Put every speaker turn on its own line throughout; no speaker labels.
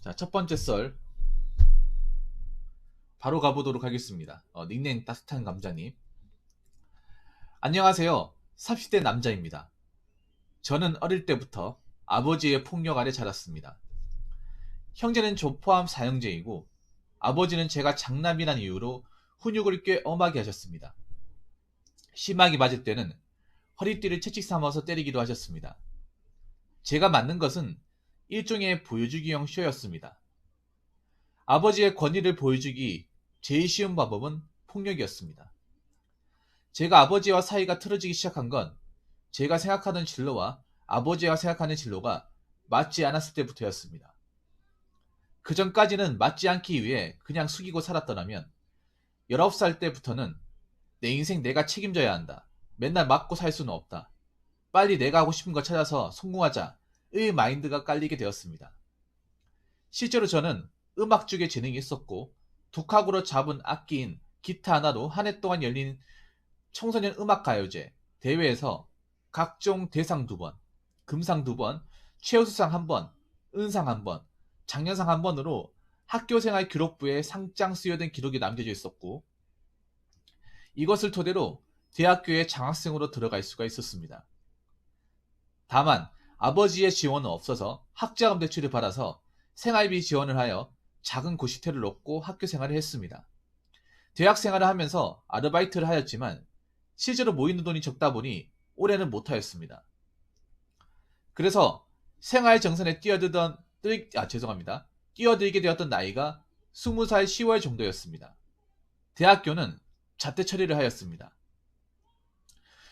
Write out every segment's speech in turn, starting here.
자, 첫 번째 썰 바로 가보도록 하겠습니다. 닉네임 따뜻한 감자님. 안녕하세요. 30대 남자입니다. 저는 어릴 때부터 아버지의 폭력 아래 자랐습니다. 형제는 저 포함 사형제이고 아버지는 제가 장남이란 이유로 훈육을 꽤 엄하게 하셨습니다. 심하게 맞을 때는 허리띠를 채찍 삼아서 때리기도 하셨습니다. 제가 맞는 것은 일종의 보여주기형 쇼였습니다. 아버지의 권위를 보여주기 제일 쉬운 방법은 폭력이었습니다. 제가 아버지와 사이가 틀어지기 시작한 건 제가 생각하는 진로와 아버지가 생각하는 진로가 맞지 않았을 때부터였습니다. 그 전까지는 맞지 않기 위해 그냥 숙이고 살았더라면 19살 때부터는 내 인생 내가 책임져야 한다. 맨날 맞고 살 수는 없다. 빨리 내가 하고 싶은 거 찾아서 성공하자의 마인드가 깔리게 되었습니다. 실제로 저는 음악 쪽에 재능이 있었고 독학으로 잡은 악기인 기타 하나로 한 해 동안 열린 청소년 음악가요제 대회에서 각종 대상 2번, 금상 2번, 최우수상 1번, 은상 1번, 장려상 1번으로 학교생활 기록부에 상장 수여된 기록이 남겨져 있었고 이것을 토대로 대학교에 장학생으로 들어갈 수가 있었습니다. 다만 아버지의 지원은 없어서 학자금 대출을 받아서 생활비 지원을 하여 작은 고시태를 얻고 학교 생활을 했습니다. 대학 생활을 하면서 아르바이트를 하였지만 실제로 모이는 돈이 적다 보니 올해는 못하였습니다. 그래서 생활 정선에 뛰어들게 되었던 나이가 20살 10월 정도였습니다. 대학교는 자퇴 처리를 하였습니다.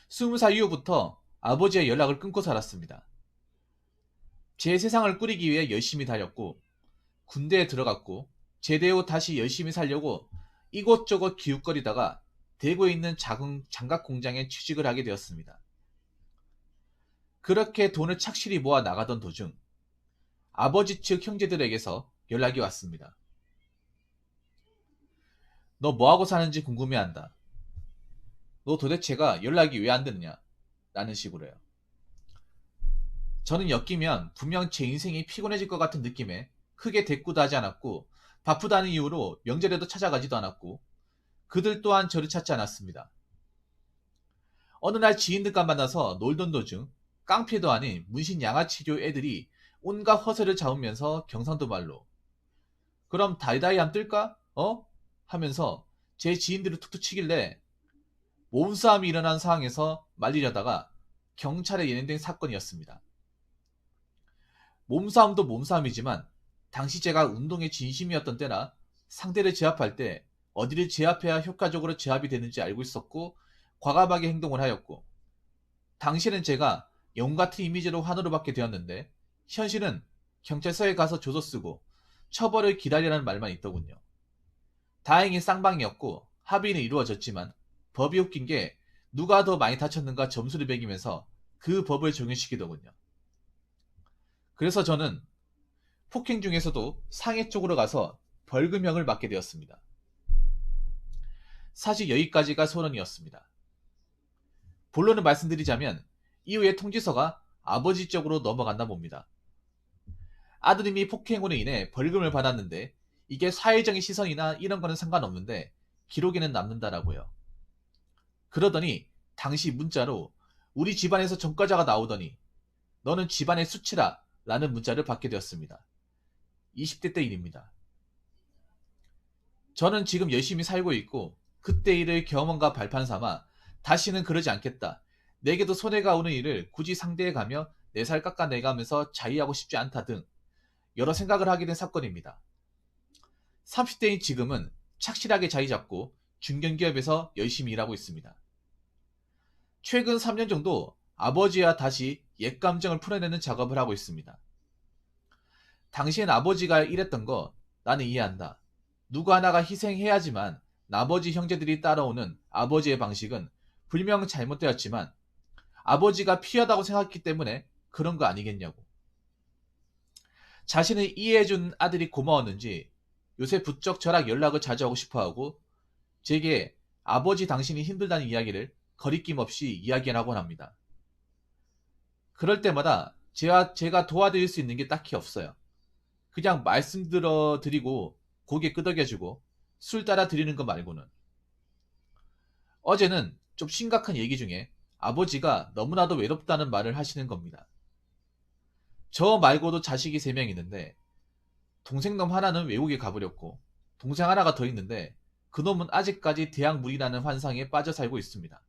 20살 이후부터 아버지의 연락을 끊고 살았습니다. 제 세상을 꾸리기 위해 열심히 다녔고 군대에 들어갔고 제대 후 다시 열심히 살려고 이곳저곳 기웃거리다가 대구에 있는 작은 장갑 공장에 취직을 하게 되었습니다. 그렇게 돈을 착실히 모아 나가던 도중 아버지 측 형제들에게서 연락이 왔습니다. 너 뭐하고 사는지 궁금해한다. 너 도대체가 연락이 왜 안 되느냐? 라는 식으로요. 저는 엮이면 분명 제 인생이 피곤해질 것 같은 느낌에 크게 대꾸도 하지 않았고 바쁘다는 이유로 명절에도 찾아가지도 않았고 그들 또한 저를 찾지 않았습니다. 어느 날 지인들과 만나서 놀던 도중 깡패도 아닌 문신 양아치교 애들이 온갖 허세를 잡으면서 경상도 말로 그럼 다이다이 함 뜰까? 하면서 제 지인들을 툭툭 치길래 몸싸움이 일어난 상황에서 말리려다가 경찰에 연행된 사건이었습니다. 몸싸움도 몸싸움이지만 당시 제가 운동에 진심이었던 때라 상대를 제압할 때 어디를 제압해야 효과적으로 제압이 되는지 알고 있었고 과감하게 행동을 하였고 당시에는 제가 영웅 같은 이미지로 환호를 받게 되었는데 현실은 경찰서에 가서 조서 쓰고 처벌을 기다리라는 말만 있더군요. 다행히 쌍방이었고 합의는 이루어졌지만 법이 웃긴 게 누가 더 많이 다쳤는가 점수를 매기면서 그 법을 적용시키더군요. 그래서 저는 폭행 중에서도 상해 쪽으로 가서 벌금형을 맞게 되었습니다. 사실 여기까지가 소론이었습니다. 본론을 말씀드리자면 이후에 통지서가 아버지 쪽으로 넘어갔나 봅니다. 아드님이 폭행으로 인해 벌금을 받았는데 이게 사회적인 시선이나 이런 거는 상관없는데 기록에는 남는다라고요. 그러더니 당시 문자로 우리 집안에서 전과자가 나오더니 너는 집안의 수치라 라는 문자를 받게 되었습니다. 20대 때 일입니다. 저는 지금 열심히 살고 있고 그때 일을 경험과 발판 삼아 다시는 그러지 않겠다. 내게도 손해가 오는 일을 굳이 상대해 가며 내 살 깎아내가면서 자위하고 싶지 않다 등 여러 생각을 하게 된 사건입니다. 30대인 지금은 착실하게 자리 잡고 중견기업에서 열심히 일하고 있습니다. 최근 3년 정도 아버지와 다시 옛 감정을 풀어내는 작업을 하고 있습니다. 당시엔 아버지가 이랬던 거 나는 이해한다. 누구 하나가 희생해야지만 나머지 형제들이 따라오는 아버지의 방식은 분명 잘못되었지만 아버지가 피하다고 생각했기 때문에 그런 거 아니겠냐고. 자신을 이해해준 아들이 고마웠는지 요새 부쩍 저랑 연락을 자주 하고 싶어하고 제게 아버지 당신이 힘들다는 이야기를 거리낌 없이 이야기하곤 합니다. 그럴 때마다 제가 도와드릴 수 있는 게 딱히 없어요. 그냥 말씀들어 드리고 고개 끄덕여주고 술 따라 드리는 것 말고는. 어제는 좀 심각한 얘기 중에 아버지가 너무나도 외롭다는 말을 하시는 겁니다. 저 말고도 자식이 3명 있는데 동생놈 하나는 외국에 가버렸고 동생 하나가 더 있는데 그놈은 아직까지 대학 물이라는 환상에 빠져 살고 있습니다.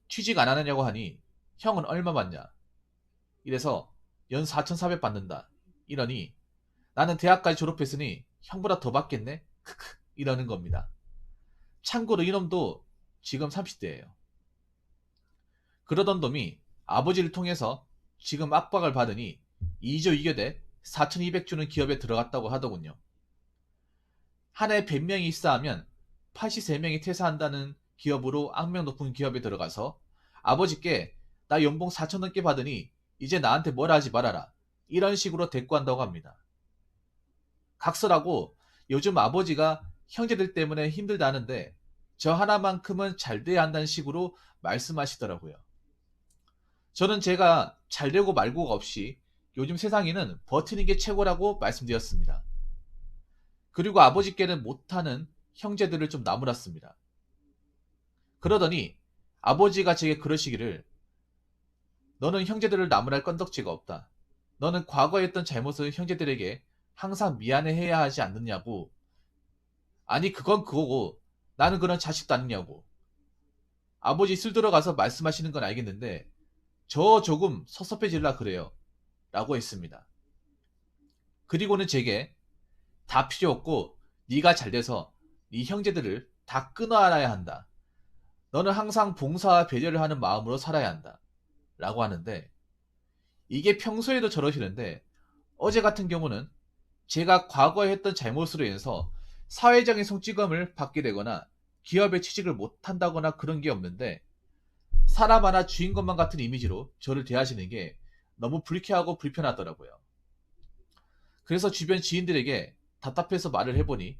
취직 안 하느냐고 하니 형은 얼마 받냐? 이래서 연 4,400 받는다. 이러니 나는 대학까지 졸업했으니 형보다 더 받겠네? 크크 이러는 겁니다. 참고로 이놈도 지금 30대예요. 그러던 놈이 아버지를 통해서 지금 압박을 받으니 2조 2교대 4,200주는 기업에 들어갔다고 하더군요. 한 해 100명이 입사하면 83명이 퇴사한다는 기업으로 악명 높은 기업에 들어가서 아버지께 나 연봉 4천 넘게 받으니 이제 나한테 뭐라 하지 말아라. 이런 식으로 대꾸한다고 합니다. 각설하고 요즘 아버지가 형제들 때문에 힘들다는데 저 하나만큼은 잘 돼야 한다는 식으로 말씀하시더라고요. 저는 제가 잘 되고 말고가 없이 요즘 세상에는 버티는 게 최고라고 말씀드렸습니다. 그리고 아버지께는 못하는 형제들을 좀 나무랐습니다. 그러더니 아버지가 제게 그러시기를 너는 형제들을 나무랄 건덕지가 없다. 너는 과거에 했던 잘못을 형제들에게 항상 미안해해야 하지 않느냐고. 아니 그건 그거고 나는 그런 자식도 아니냐고. 아버지 술 들어가서 말씀하시는 건 알겠는데 저 조금 섭섭해질라 그래요. 라고 했습니다. 그리고는 제게 다 필요 없고 네가 잘돼서 네 형제들을 다 끊어알아야 한다. 너는 항상 봉사와 배려를 하는 마음으로 살아야 한다. 라고 하는데 이게 평소에도 저러시는데 어제 같은 경우는 제가 과거에 했던 잘못으로 인해서 사회적인 송치금을 받게 되거나 기업에 취직을 못한다거나 그런 게 없는데 사람 하나 주인공만 같은 이미지로 저를 대하시는 게 너무 불쾌하고 불편하더라고요. 그래서 주변 지인들에게 답답해서 말을 해보니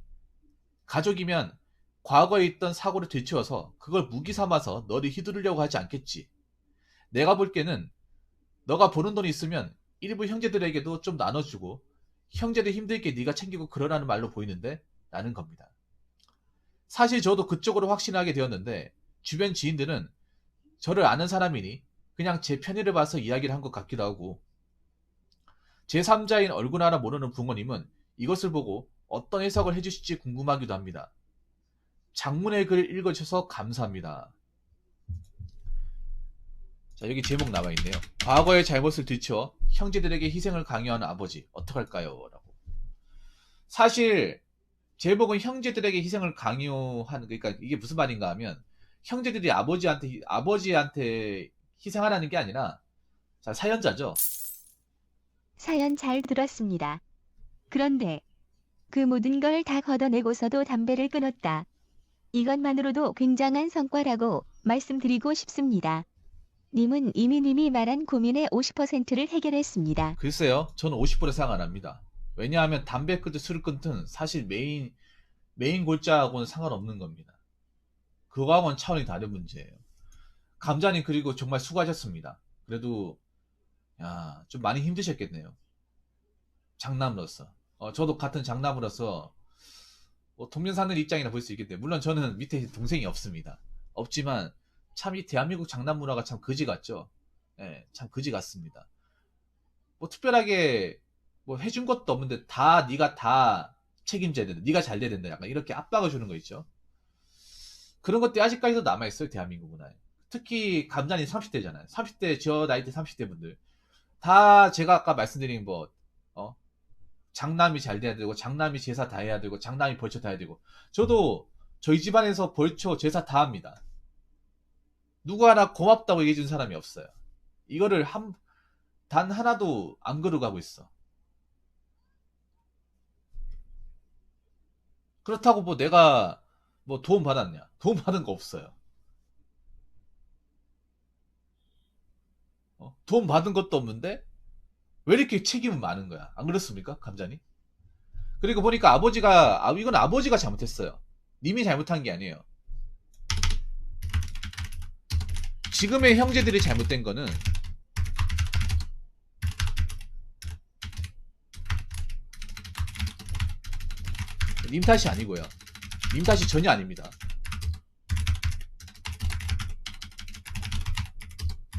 가족이면 과거에 있던 사고를 되치워서 그걸 무기 삼아서 너를 휘두르려고 하지 않겠지. 내가 볼 때는 너가 버는 돈이 있으면 일부 형제들에게도 좀 나눠주고 형제들 힘들게 네가 챙기고 그러라는 말로 보이는데 라는 겁니다. 사실 저도 그쪽으로 확신하게 되었는데 주변 지인들은 저를 아는 사람이니 그냥 제 편의를 봐서 이야기를 한 것 같기도 하고 제3자인 얼굴 하나 모르는 부모님은 이것을 보고 어떤 해석을 해주실지 궁금하기도 합니다. 장문의 글 읽어주셔서 감사합니다. 자, 여기 제목 나와있네요. 과거의 잘못을 들춰 형제들에게 희생을 강요하는 아버지 어떡할까요? 라고. 사실 제목은 형제들에게 희생을 강요하는, 그러니까 이게 무슨 말인가 하면 형제들이 아버지한테 희생하라는 게 아니라, 자, 사연자죠.
사연 잘 들었습니다. 그런데 그 모든 걸 다 걷어내고서도 담배를 끊었다. 이것만으로도 굉장한 성과라고 말씀드리고 싶습니다. 님은 이미 님이 말한 고민의 50%를 해결했습니다.
글쎄요, 저는 50% 생각 안 합니다. 왜냐하면 담배 끊든 술을 끊든 사실 메인 골자하고는 상관없는 겁니다. 그거하고는 차원이 다른 문제예요. 감자님 그리고 정말 수고하셨습니다. 그래도 좀 많이 힘드셨겠네요. 장남으로서. 저도 같은 장남으로서 뭐 동년 사는 입장이라 볼 수 있겠네요. 물론 저는 밑에 동생이 없습니다. 없지만 참 이 대한민국 장남 문화가 참 거지 같죠. 예, 참 거지 같습니다. 뭐 특별하게 뭐 해준 것도 없는데 다 네가 다 책임져야 된다. 네가 잘 돼야 된다. 약간 이렇게 압박을 주는 거 있죠. 그런 것들이 아직까지도 남아있어요. 대한민국 문화에. 특히 감자님 30대잖아요. 30대 저 나이 때 30대 분들 다 제가 아까 말씀드린 뭐 장남이 잘 돼야 되고 장남이 제사 다 해야 되고 장남이 벌초 다 해야 되고 저도 저희 집안에서 벌초 제사 다 합니다. 누구 하나 고맙다고 얘기해준 사람이 없어요. 이거를 단 하나도 안 그러고 있어. 그렇다고 뭐 내가 뭐 도움 받았냐? 도움 받은 거 없어요. 도움 받은 것도 없는데 왜 이렇게 책임은 많은 거야? 안 그렇습니까, 감자님? 그리고 보니까 이건 아버지가 잘못했어요. 님이 잘못한 게 아니에요. 지금의 형제들이 잘못된 거는 님 탓이 아니고요. 님 탓이 전혀 아닙니다.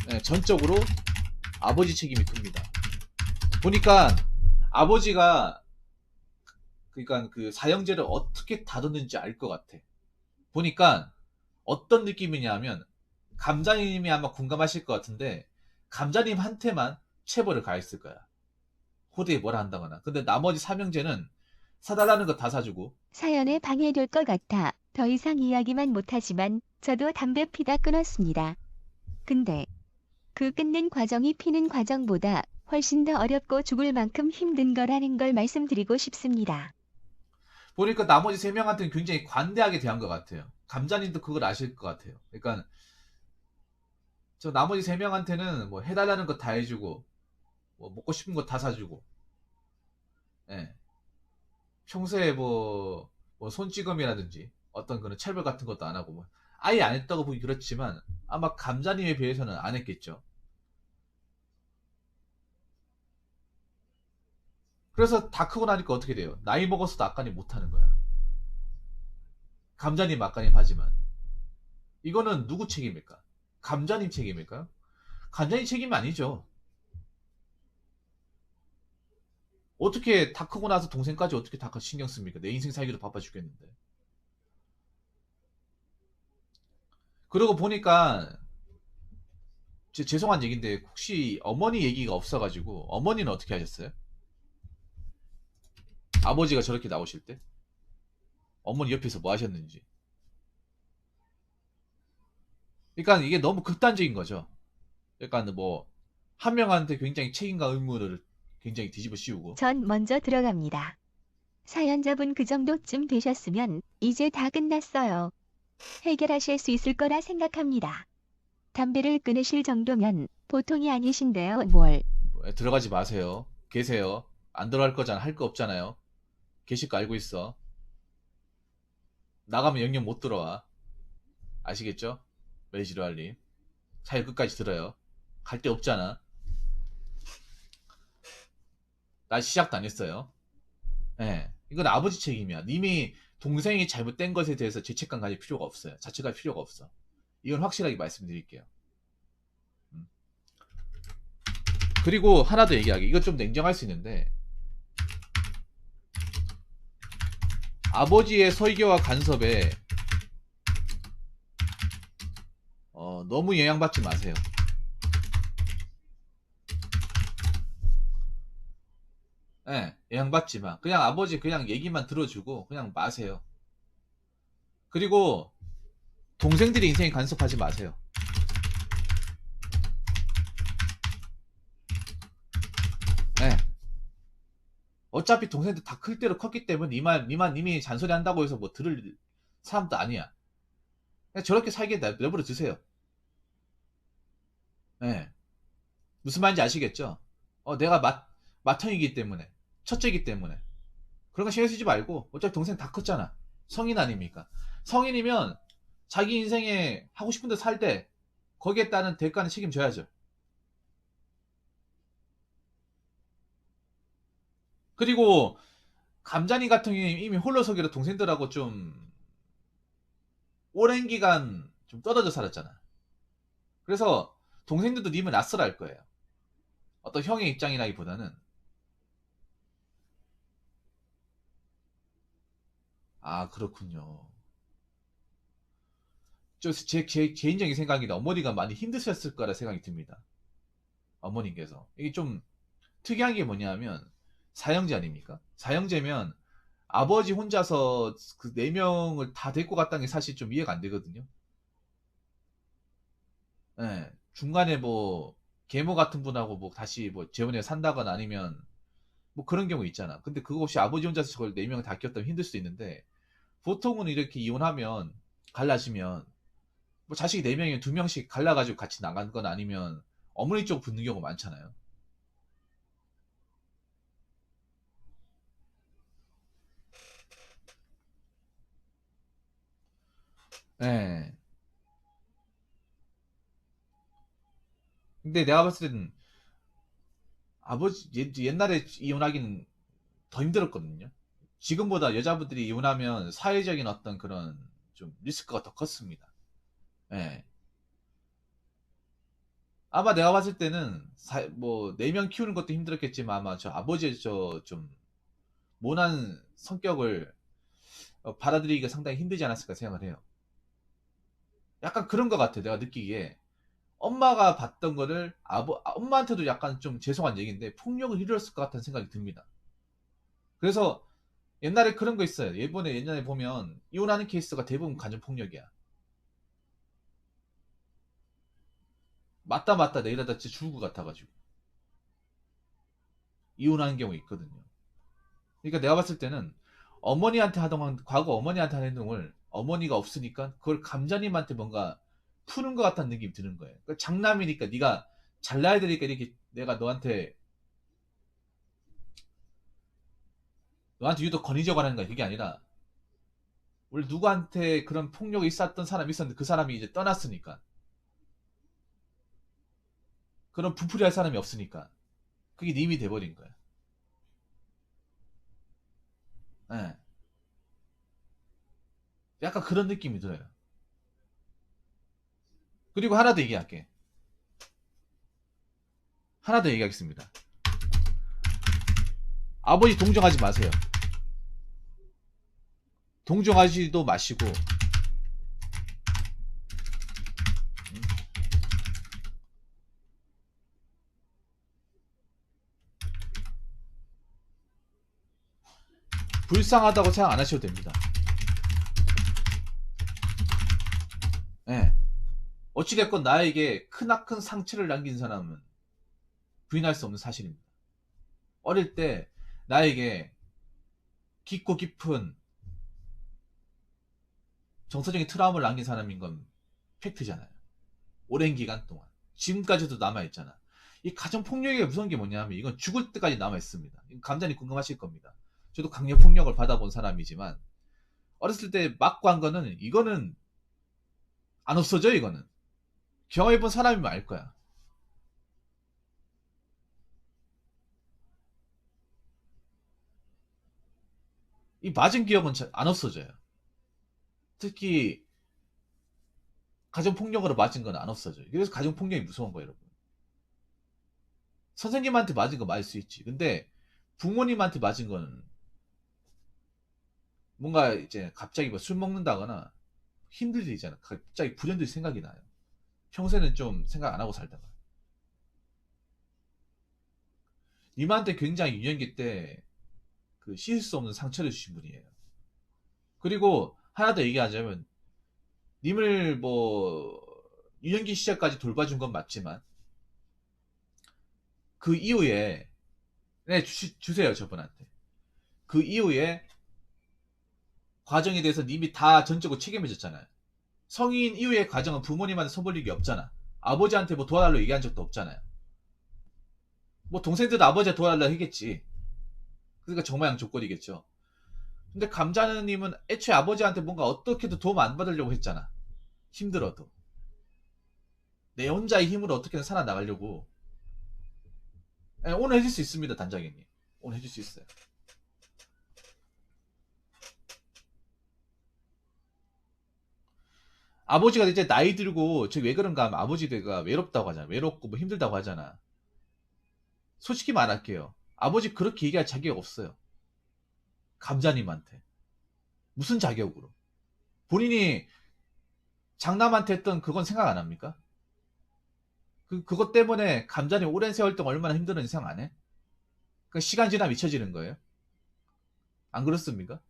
네, 전적으로 아버지 책임이 큽니다. 보니까 아버지가 그러니까 그 사형제를 어떻게 다뤘는지 알 것 같아. 보니까 어떤 느낌이냐면 감자님이 아마 공감하실 것 같은데 감자님한테만 체벌을 가했을 거야. 호되에 뭐라 한다거나. 근데 나머지 삼형제는 사달라는 거 다 사주고.
사연에 방해될 것 같아 더 이상 이야기만 못하지만 저도 담배 피다 끊었습니다. 근데 그 끊는 과정이 피는 과정보다 훨씬 더 어렵고 죽을 만큼 힘든 거라는 걸 말씀드리고 싶습니다.
보니까 나머지 세 명한테는 굉장히 관대하게 대한 것 같아요. 감자님도 그걸 아실 것 같아요. 그러니까 저 나머지 세 명한테는 뭐 해달라는 거 다 해주고 뭐 먹고 싶은 거 다 사주고. 예. 평소에 뭐 손찌검이라든지 어떤 그런 체벌 같은 것도 안 하고 뭐 아예 안 했다고 보기 그렇지만 아마 감자님에 비해서는 안 했겠죠. 그래서 다 크고 나니까 어떻게 돼요? 나이 먹어서도 아까님 못하는 거야. 감자님 아까님 하지만 이거는 누구 책임일까? 감자님 책임일까요? 감자님 책임이 아니죠. 어떻게 다 크고 나서 동생까지 어떻게 다 신경 씁니까? 내 인생 살기도 바빠 죽겠는데. 그러고 보니까 죄송한 얘기인데 혹시 어머니 얘기가 없어가지고 어머니는 어떻게 하셨어요? 아버지가 저렇게 나오실 때 어머니 옆에서 뭐 하셨는지. 그러니까 이게 너무 극단적인 거죠. 그러니까 뭐 한 명한테 굉장히 책임과 의무를 굉장히 뒤집어 씌우고.
전 먼저 들어갑니다. 사연자분 그 정도쯤 되셨으면 이제 다 끝났어요. 해결하실 수 있을 거라 생각합니다. 담배를 끊으실 정도면 보통이 아니신데요, 뭘.
들어가지 마세요. 계세요. 안 들어갈 거잖아. 할 거 없잖아요. 계실 거 알고 있어. 나가면 영영 못 들어와. 아시겠죠? 매지루알님. 사연 끝까지 들어요. 갈 데 없잖아. 나 시작도 안 했어요. 예. 이건 아버지 책임이야. 님이 동생이 잘못된 것에 대해서 죄책감 가질 필요가 없어요. 자책할 필요가 없어. 이건 확실하게 말씀드릴게요. 음. 그리고 하나 더 얘기하기. 이거 좀 냉정할 수 있는데 아버지의 설교와 간섭에 너무 영향받지 마세요. 예, 영향받지 마. 그냥 아버지 그냥 얘기만 들어주고 그냥 마세요. 그리고 동생들이 인생에 간섭하지 마세요. 예. 어차피 동생들 다 클 대로 컸기 때문에 님이 잔소리 한다고 해서 뭐 들을 사람도 아니야. 그냥 저렇게 살게 내버려 두세요. 예. 무슨 말인지 아시겠죠? 내가 맏형이기 때문에, 첫째이기 때문에. 그런 거 신경 쓰지 말고, 어차피 동생 다 컸잖아. 성인 아닙니까? 성인이면 자기 인생에 하고 싶은 데 살 때, 거기에 따른 대가는 책임져야죠. 그리고, 감자님 같은 경우에 이미 홀로서기로 동생들하고 좀, 오랜 기간 좀 떨어져 살았잖아. 그래서, 동생들도 님을 낯설어 할 거예요. 어떤 형의 입장이라기보다는, 아, 그렇군요. 제 개인적인 생각인데 어머니가 많이 힘드셨을 거라 생각이 듭니다. 어머님께서. 이게 좀 특이한 게 뭐냐면 사형제 아닙니까? 사형제면 아버지 혼자서 그 네 명을 다 데리고 갔다는 게 사실 좀 이해가 안 되거든요. 예. 중간에 뭐 계모 같은 분하고 뭐 다시 뭐 재혼해 산다거나 아니면 뭐 그런 경우 있잖아. 근데 그거 없이 아버지 혼자서 저걸 네 명을 다 키웠다면 힘들 수도 있는데 보통은 이렇게 이혼하면 갈라지면 뭐 자식이 4명이면 2명씩 갈라가지고 같이 나간 건 아니면 어머니 쪽 붙는 경우가 많잖아요. 예. 근데 내가 봤을 때는 아버지 옛날에 이혼하기는 더 힘들었거든요. 지금보다 여자분들이 이혼하면 사회적인 어떤 그런 좀 리스크가 더 컸습니다. 예. 아마 내가 봤을 때는 뭐 4명 키우는 것도 힘들었겠지만 아마 저 아버지의 저 좀 모난 성격을 받아들이기가 상당히 힘들지 않았을까 생각을 해요. 약간 그런 것 같아. 내가 느끼기에 엄마가 봤던 거를 엄마한테도 약간 좀 죄송한 얘기인데 폭력을 휘둘렀을 것 같다는 생각이 듭니다. 그래서 옛날에 그런 거 있어요. 일본에 옛날에 보면 이혼하는 케이스가 대부분 가정폭력이야. 맞다 내일하다 진짜 죽을 것 같아가지고 이혼하는 경우 있거든요. 그러니까 내가 봤을 때는 어머니한테 하던 과거 어머니한테 하는 행동을 어머니가 없으니까 그걸 감자님한테 뭔가 푸는 것 같다는 느낌이 드는 거예요. 그러니까 장남이니까 네가 잘나야 되니까 이렇게 내가 너한테 유독 권위적으로 하는 거야. 그게 아니라 원래 누구한테 그런 폭력이 있었던 사람이 있었는데 그 사람이 이제 떠났으니까 그런 부풀이할 사람이 없으니까 그게 님이 돼버린 거야. 예. 약간 그런 느낌이 들어요. 그리고 하나 더 얘기할게. 하나 더 얘기하겠습니다. 아버지 동정하지 마세요. 동정하지도 마시고 불쌍하다고 생각 안 하셔도 됩니다. 예. 어찌됐건 나에게 크나큰 상처를 남긴 사람은 부인할 수 없는 사실입니다. 어릴 때 나에게 깊고 깊은 정서적인 트라우마를 남긴 사람인 건 팩트잖아요. 오랜 기간 동안. 지금까지도 남아있잖아. 이 가정폭력이 무서운 게 뭐냐면 이건 죽을 때까지 남아있습니다. 감자님 궁금하실 겁니다. 저도 강력폭력을 받아본 사람이지만 어렸을 때 맞고 한 거는 이거는 안 없어져 이거는. 경험해본 사람이면 알 거야. 이 맞은 기억은 안 없어져요. 특히 가정폭력으로 맞은 건 안 없어져요. 그래서 가정폭력이 무서운 거예요, 여러분. 선생님한테 맞은 거 맞을 수 있지. 근데 부모님한테 맞은 거는 뭔가 이제 갑자기 뭐 술 먹는다거나 힘들 일이잖아. 갑자기 불현듯 생각이 나요. 평소에는 좀 생각 안 하고 살다가. 님한테 굉장히 유년기 때 그 씻을 수 없는 상처를 주신 분이에요. 그리고 하나 더 얘기하자면 님을 뭐 유년기 시절까지 돌봐준 건 맞지만 그 이후에 네 주세요 저분한테. 그 이후에 과정에 대해서 님이 다 전적으로 책임을 졌잖아요. 성인 이후의 과정은 부모님한테 손볼 일이 없잖아. 아버지한테 뭐 도와달라고 얘기한 적도 없잖아요. 뭐 동생들도 아버지한테 도와달라고 하겠지. 그러니까 정마양 조건이겠죠. 근데 감자느님은 애초에 아버지한테 뭔가 어떻게든 도움 안 받으려고 했잖아. 힘들어도. 내 혼자의 힘으로 어떻게든 살아나가려고. 예, 오늘 해줄 수 있습니다, 단장님. 오늘 해줄 수 있어요. 아버지가 이제 나이 들고 저기 왜 그런가 하면 아버지가 외롭다고 하잖아. 외롭고 뭐 힘들다고 하잖아. 솔직히 말할게요. 아버지 그렇게 얘기할 자격 없어요. 감자님한테. 무슨 자격으로? 본인이 장남한테 했던 그건 생각 안 합니까? 그것 때문에 감자님 오랜 세월 동안 얼마나 힘들었는지 생각 안 해? 그 시간 지나면 잊혀지는 거예요? 안 그렇습니까?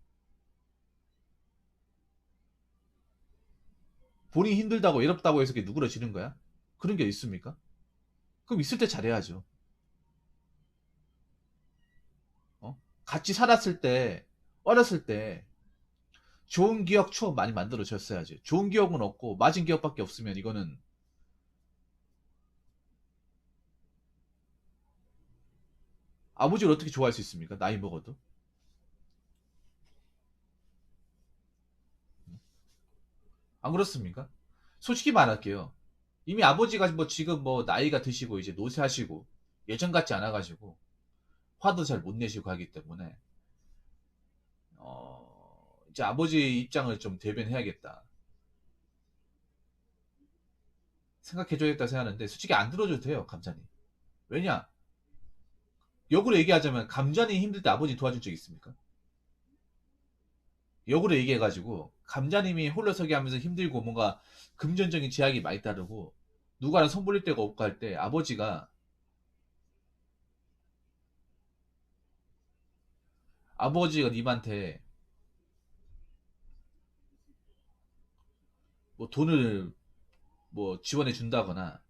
본인이 힘들다고 외롭다고 해서 그게 누그러지는 거야? 그런 게 있습니까? 그럼 있을 때 잘해야죠. 어? 같이 살았을 때, 어렸을 때 좋은 기억, 추억 많이 만들어졌어야지. 좋은 기억은 없고 맞은 기억밖에 없으면 이거는 아버지를 어떻게 좋아할 수 있습니까? 나이 먹어도. 안 그렇습니까? 솔직히 말할게요. 이미 아버지가 뭐 지금 뭐 나이가 드시고 이제 노쇠하시고 예전 같지 않아가지고 화도 잘 못 내시고 하기 때문에 이제 아버지 입장을 좀 대변해야겠다 생각해줘야겠다 생각하는데 솔직히 안 들어줘도 돼요 감자님. 왜냐 역으로 얘기하자면 감자님 힘들 때 아버지 도와준 적 있습니까? 역으로 얘기해가지고 감자님이 홀로서기 하면서 힘들고 뭔가 금전적인 제약이 많이 따르고 누가랑 손 벌릴 데가 없고 할 때 아버지가 님한테 뭐 돈을 뭐 지원해 준다거나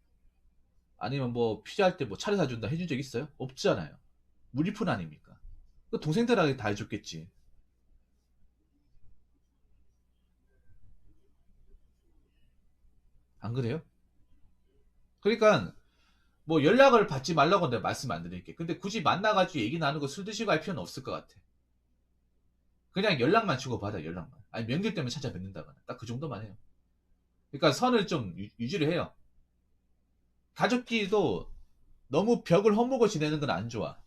아니면 뭐 필요할 때 뭐 차를 사준다 해준 적 있어요? 없잖아요. 무리푼 아닙니까? 그 동생들한테 다 해줬겠지. 안 그래요? 그러니까 뭐 연락을 받지 말라고 내가 말씀 안 드릴게. 근데 굳이 만나가지고 얘기 나누고 술 드시고 할 필요는 없을 것 같아. 그냥 연락만 주고받아 연락만. 아니 명절 때문에 찾아뵙는다거나 딱 그 정도만 해요. 그러니까 선을 좀 유지를 해요. 가족끼리도 너무 벽을 허물고 지내는 건 안 좋아.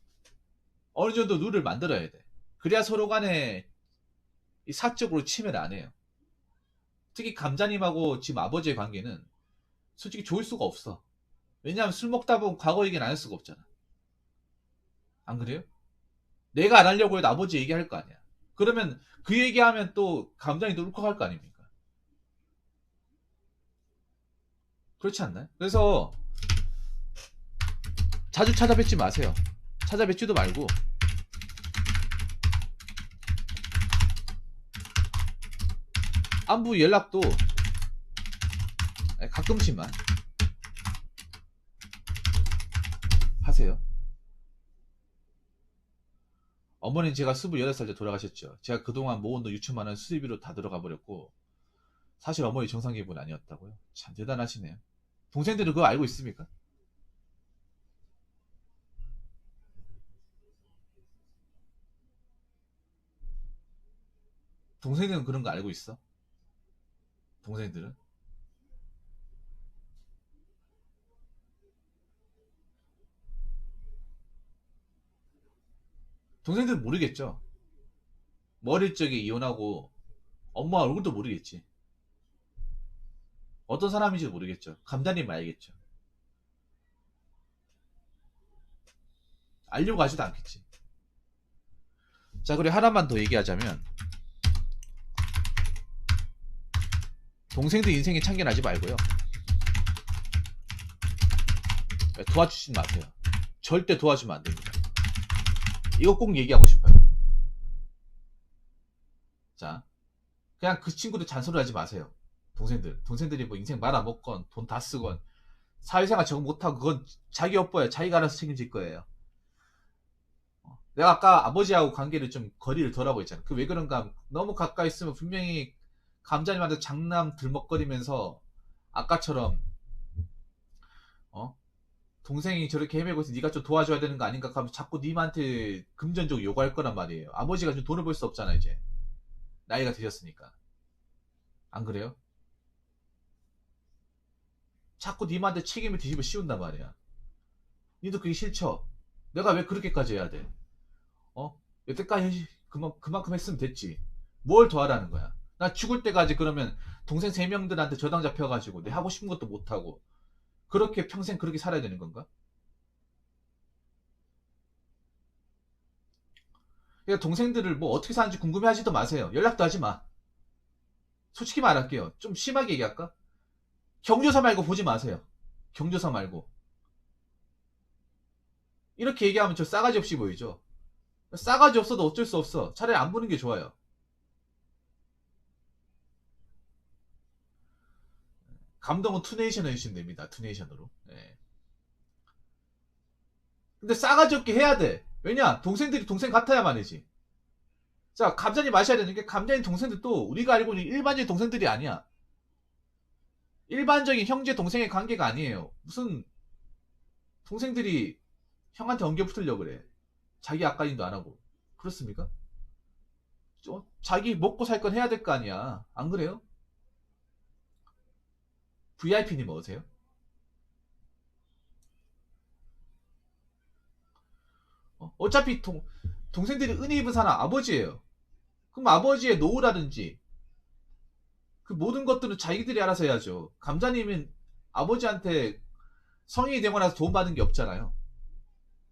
어느 정도 룰을 만들어야 돼. 그래야 서로 간에 이 사적으로 침해를 안 해요. 특히 감자님하고 지금 아버지의 관계는 솔직히 좋을 수가 없어. 왜냐하면 술 먹다 보면 과거 얘기는 안 할 수가 없잖아. 안 그래요? 내가 안 하려고 해도 아버지 얘기할 거 아니야. 그러면 그 얘기하면 또 감자님도 울컥할 거 아닙니까? 그렇지 않나요? 그래서 자주 찾아뵙지 마세요. 찾아뵙지도 말고 안부 연락도 가끔씩만 하세요. 어머니는 제가 28살 때 돌아가셨죠. 제가 그동안 모은 돈 6천만 원 수리비로 다 들어가 버렸고 사실 어머니 정상 기분 아니었다고요? 참 대단하시네요. 동생들은 그거 알고 있습니까? 동생들은 그런 거 알고 있어? 동생들은? 동생들은 모르겠죠. 어릴 적에 이혼하고 엄마 얼굴도 모르겠지. 어떤 사람인지도 모르겠죠. 감자님 알겠죠. 알려고 하지도 않겠지. 자, 그리고 하나만 더 얘기하자면 동생들 인생에 참견하지 말고요. 도와주지 마세요. 절대 도와주면 안 됩니다. 이거 꼭 얘기하고 싶어요. 자, 그냥 그 친구들 잔소리하지 마세요. 동생들이 뭐 인생 말아먹건 돈 다 쓰건 사회생활 적응 못하고 그건 자기 업보야. 자기가 알아서 책임질 거예요. 내가 아까 아버지하고 관계를 좀 거리를 덜하고 있잖아. 그 왜 그런가? 너무 가까이 있으면 분명히 감자님한테 장남 들먹거리면서 아까처럼 어? 동생이 저렇게 헤매고 있어 네가 좀 도와줘야 되는 거 아닌가 하면 자꾸 님한테 금전적으로 요구할 거란 말이에요. 아버지가 좀 돈을 벌 수 없잖아 이제. 나이가 드셨으니까. 안 그래요? 자꾸 님한테 책임을 뒤집어 씌운단 말이야. 니도 그게 싫죠? 내가 왜 그렇게까지 해야 돼? 여태까지 그만큼 했으면 됐지. 뭘 더 하라는 거야? 나 죽을 때까지 그러면 동생 3명들한테 저당 잡혀가지고 내 하고 싶은 것도 못하고 그렇게 평생 그렇게 살아야 되는 건가? 그러니까 동생들을 뭐 어떻게 사는지 궁금해하지도 마세요. 연락도 하지 마. 솔직히 말할게요. 좀 심하게 얘기할까? 경조사 말고 보지 마세요. 경조사 말고. 이렇게 얘기하면 저 싸가지 없이 보이죠? 싸가지 없어도 어쩔 수 없어. 차라리 안 보는 게 좋아요. 감동은 투네이션 해주시면 됩니다. 투네이션으로. 네. 근데 싸가지 없게 해야 돼. 왜냐? 동생들이 동생 같아야 말이지. 자, 감자님 마셔야 되는 게 감자님 동생들도 우리가 알고 있는 일반적인 동생들이 아니야. 일반적인 형제 동생의 관계가 아니에요. 무슨 동생들이 형한테 엉겨 붙으려고 그래. 자기 앞가림도 안 하고. 그렇습니까? 자기 먹고 살 건 해야 될 거 아니야. 안 그래요? VIP님 어세요? 어차피 동생들이 은혜 입은 사람 아버지예요. 그럼 아버지의 노후라든지 그 모든 것들은 자기들이 알아서 해야죠. 감자님은 아버지한테 성인이 되고 나서 도움받은 게 없잖아요.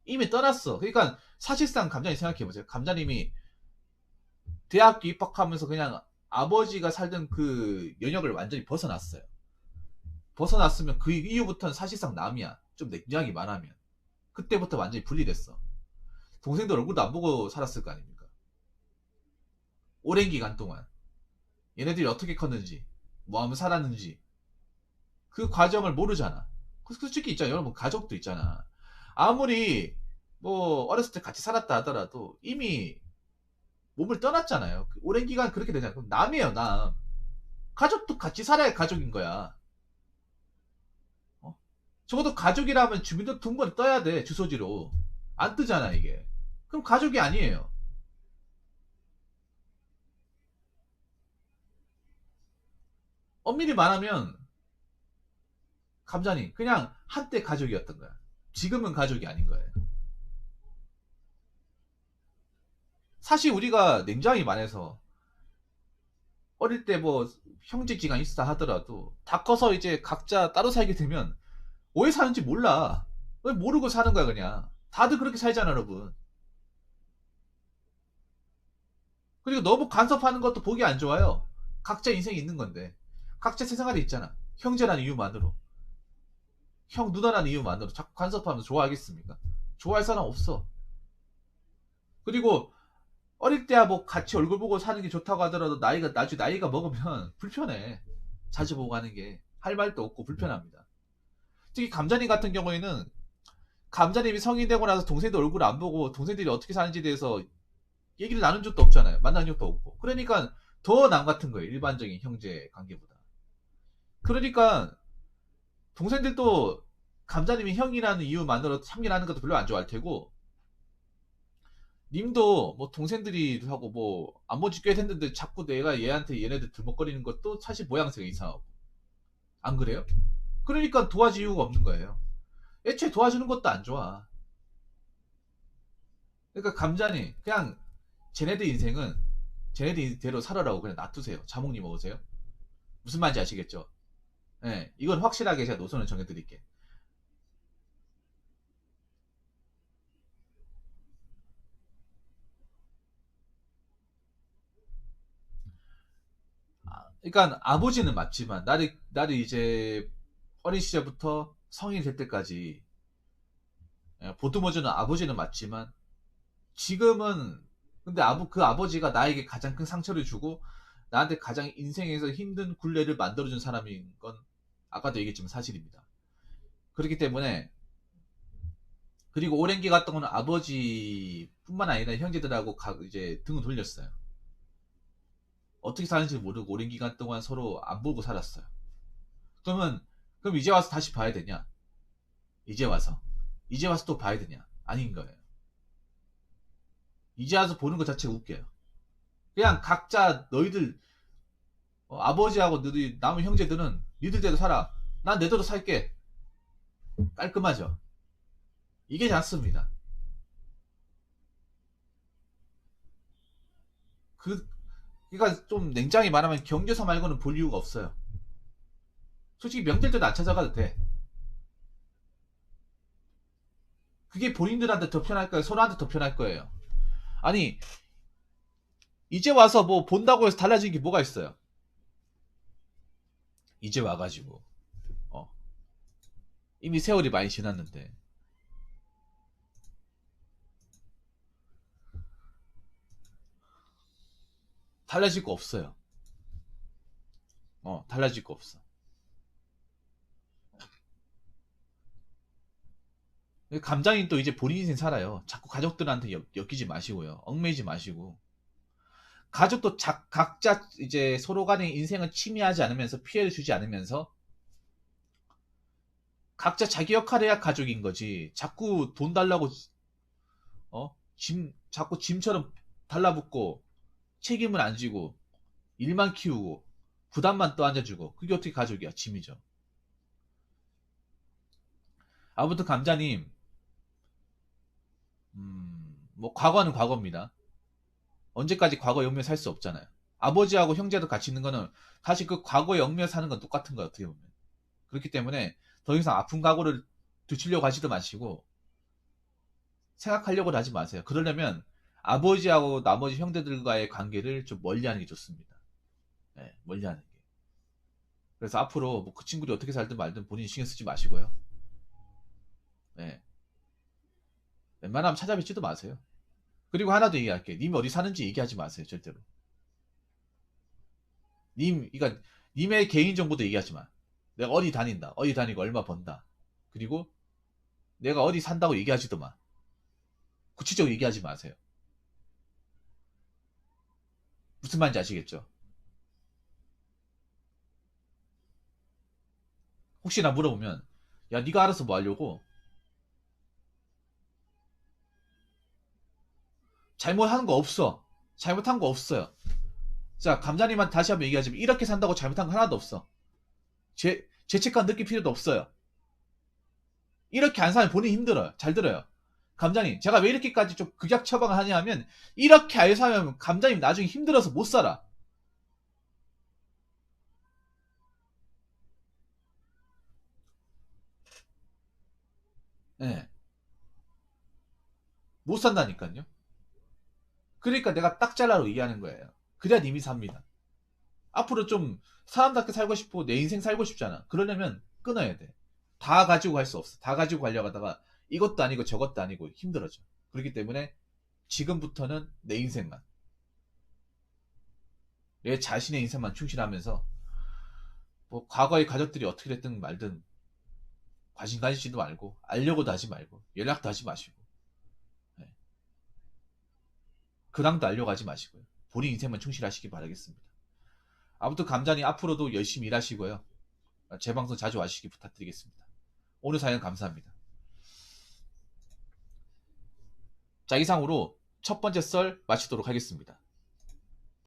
이미 떠났어. 그러니까 사실상 감자님 생각해보세요. 감자님이 대학교 입학하면서 그냥 아버지가 살던 그 연역을 완전히 벗어났어요. 벗어났으면 그 이후부터는 사실상 남이야. 좀 냉정하게 말하면. 그때부터 완전히 분리됐어. 동생들 얼굴도 안 보고 살았을 거 아닙니까? 오랜 기간 동안. 얘네들이 어떻게 컸는지, 뭐 하면 살았는지, 그 과정을 모르잖아. 솔직히 있잖아. 여러분, 가족도 있잖아. 아무리, 뭐, 어렸을 때 같이 살았다 하더라도 이미 몸을 떠났잖아요. 오랜 기간 그렇게 되잖아. 그럼 남이에요, 남. 가족도 같이 살아야 가족인 거야. 어? 적어도 가족이라면 주민등록번호 떠야 돼, 주소지로. 안 뜨잖아, 이게. 그럼 가족이 아니에요. 엄밀히 말하면, 감자님, 그냥 한때 가족이었던 거야. 지금은 가족이 아닌 거예요. 사실 우리가 냉정히 말해서, 어릴 때 뭐, 형제지간 있다 하더라도, 다 커서 이제 각자 따로 살게 되면, 왜 사는지 몰라. 왜 모르고 사는 거야, 그냥. 다들 그렇게 살잖아, 여러분. 그리고 너무 간섭하는 것도 보기 안 좋아요. 각자 인생이 있는 건데. 각자 세상활이 있잖아. 형제라는 이유만으로. 형, 누나라는 이유만으로 자꾸 간섭하면 좋아하겠습니까? 좋아할 사람 없어. 그리고 어릴 때야 뭐 같이 얼굴 보고 사는 게 좋다고 하더라도 나중에 나이가 먹으면 불편해. 자주 보고 가는 게. 할 말도 없고 불편합니다. 특히 감자님 같은 경우에는 감자님이 성인 되고 나서 동생들 얼굴 안 보고 동생들이 어떻게 사는지에 대해서 얘기를 나눈 적도 없잖아요. 만난 적도 없고. 그러니까 더 남 같은 거예요. 일반적인 형제 관계보다. 그러니까 동생들도 감자님이 형이라는 이유만으로 참견하는 것도 별로 안 좋아할 테고, 님도 뭐 동생들이 하고 뭐 안 본 지 꽤 됐는데 자꾸 내가 얘한테 얘네들 들먹거리는 것도 사실 모양새가 이상하고. 안 그래요? 그러니까 도와줄 이유가 없는 거예요. 애초에 도와주는 것도 안 좋아. 그러니까 감자님 그냥 쟤네들 인생은 쟤네들대로 살아라고 그냥 놔두세요. 자몽님 먹으세요. 무슨 말인지 아시겠죠? 예, 이건 확실하게 제가 노선을 정해드릴게. 그러니까 아버지는 맞지만 나를 이제 어린 시절부터 성인이 될 때까지 보듬어주는 아버지는 맞지만 지금은 근데 그 아버지가 나에게 가장 큰 상처를 주고 나한테 가장 인생에서 힘든 굴레를 만들어준 사람인 건 아까도 얘기했지만 사실입니다. 그렇기 때문에 그리고 오랜 기간 동안 아버지뿐만 아니라 형제들하고 이제 등을 돌렸어요. 어떻게 사는지 모르고 오랜 기간 동안 서로 안 보고 살았어요. 그럼 이제 와서 다시 봐야 되냐? 이제 와서 또 봐야 되냐? 아닌 거예요. 이제 와서 보는 것 자체가 웃겨요. 그냥 각자 너희들 아버지하고 너희 남은 형제들은 니들대로 살아. 난 내대로 살게. 깔끔하죠. 이게 낫습니다. 그 그러니까 좀 냉정히 말하면 경조사 말고는 볼 이유가 없어요. 솔직히 명절 때도 안 찾아가도 돼. 그게 본인들한테 더 편할 거예요. 서로한테 더 편할 거예요. 아니 이제 와서 뭐 본다고 해서 달라진 게 뭐가 있어요? 이제 와가지고 어, 이미 세월이 많이 지났는데 달라질 거 없어요. 달라질 거 없어. 감장님 또 이제 본인 인생 살아요. 자꾸 가족들한테 엮이지 마시고요. 얽매이지 마시고. 가족도 각자 이제 서로 간의 인생을 침해하지 않으면서 피해를 주지 않으면서 각자 자기 역할을 해야 가족인 거지. 자꾸 돈 달라고 자꾸 짐처럼 달라붙고 책임을 안 지고 일만 키우고 부담만 떠안아주고 그게 어떻게 가족이야? 짐이죠. 아무튼 감자님 뭐 과거는 과거입니다. 언제까지 과거에 얽매여 살 수 없잖아요. 아버지하고 형제도 같이 있는 거는 사실 그 과거에 얽매여 사는 건 똑같은 거예요. 어떻게 보면. 그렇기 때문에 더 이상 아픈 과거를 되치려고 하지도 마시고 생각하려고 하지 마세요. 그러려면 아버지하고 나머지 형제들과의 관계를 좀 멀리하는 게 좋습니다. 네, 멀리하는 게. 그래서 앞으로 뭐 그 친구들이 어떻게 살든 말든 본인이 신경 쓰지 마시고요. 네. 웬만하면 찾아뵙지도 마세요. 그리고 하나 더 얘기할게요. 님이 어디 사는지 얘기하지 마세요. 절대로. 그러니까 님의 개인 정보도 얘기하지 마. 내가 어디 다닌다. 어디 다니고 얼마 번다. 그리고 내가 어디 산다고 얘기하지도 마. 구체적으로 얘기하지 마세요. 무슨 말인지 아시겠죠? 혹시나 물어보면 야 네가 알아서 뭐 하려고? 잘못하는 거 없어. 잘못한 거 없어요. 자 감자님한테 다시 한번 얘기하자면 이렇게 산다고 잘못한 거 하나도 없어. 죄책감 느낄 필요도 없어요. 이렇게 안 사면 본인이 힘들어요. 잘 들어요. 감자님 제가 왜 이렇게까지 좀 극약 처방을 하냐 하면 이렇게 안 사면 감자님 나중에 힘들어서 못 살아. 네. 못 산다니까요. 그러니까 내가 딱 잘라로 얘기하는 거예요. 그래야 님이 삽니다. 앞으로 좀 사람답게 살고 싶고 내 인생 살고 싶잖아. 그러려면 끊어야 돼. 다 가지고 갈 수 없어. 다 가지고 가려고 하다가 이것도 아니고 저것도 아니고 힘들어져. 그렇기 때문에 지금부터는 내 인생만, 내 자신의 인생만 충실하면서 뭐 과거의 가족들이 어떻게 됐든 말든 관심 가지지도 말고 알려고도 하지 말고 연락도 하지 마시고 네. 근황도 알려고 하지 마시고요. 본인 인생만 충실하시기 바라겠습니다. 아무튼 감자님 앞으로도 열심히 일하시고요. 제 방송 자주 와주시기 부탁드리겠습니다. 오늘 사연 감사합니다. 자 이상으로 첫 번째 썰 마치도록 하겠습니다.